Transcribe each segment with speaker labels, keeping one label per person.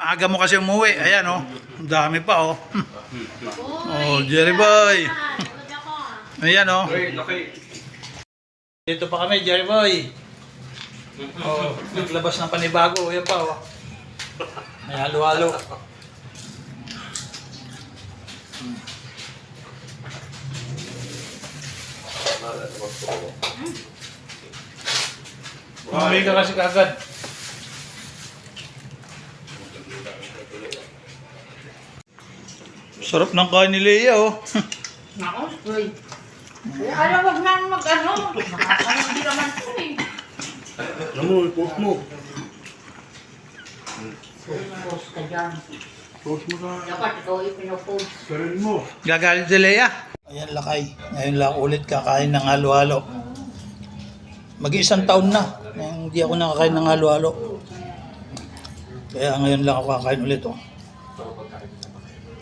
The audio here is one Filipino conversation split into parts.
Speaker 1: Aga mo kasi umuwi. Ayan, oh. Ang dami pa, oh. Oh, Jerry Boy. Ayan, oh. Dito pa kami, Jerry Boy. Oh, naglabas ng panibago. Ayan pa, oh. May halo-halo. Umuwi ka kasi kagad. Sarap ng kain ni Leia, oh.
Speaker 2: Nako, boy. Alam, wag na mag-ano. Hindi naman ito eh.
Speaker 3: Alam mo, post mo.
Speaker 2: Post ka dyan.
Speaker 3: Post mo sa
Speaker 2: Dapat ikaw ipinopost.
Speaker 3: sarili mo.
Speaker 1: Gagalit si Leia. Ayan, lakay. Ngayon lang ulit kakain ng halo-halo. Mag-iisang taon na. Hindi ako nakakain ng halo-halo. Kaya ngayon lang ako kakain ulit, oh.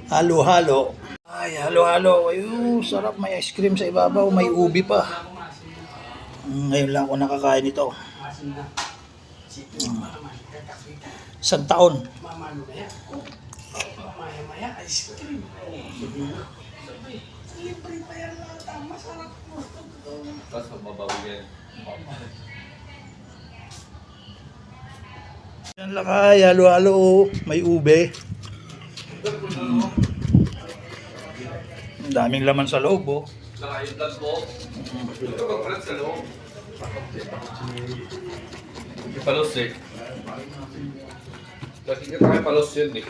Speaker 1: Halo-halo. Ay, halo-halo. Ayun, sarap. May ice cream sa ibabaw. May ubi pa. Ngayon lang ako nakakain ito. Isang taon. Yan lakay, halo-halo. May ube. Ang daming laman sa loob, oh.
Speaker 4: Yung vlog mo. Ito mag-vlog sa loob. Palos eh. Lagi ka tayo palos yun eh.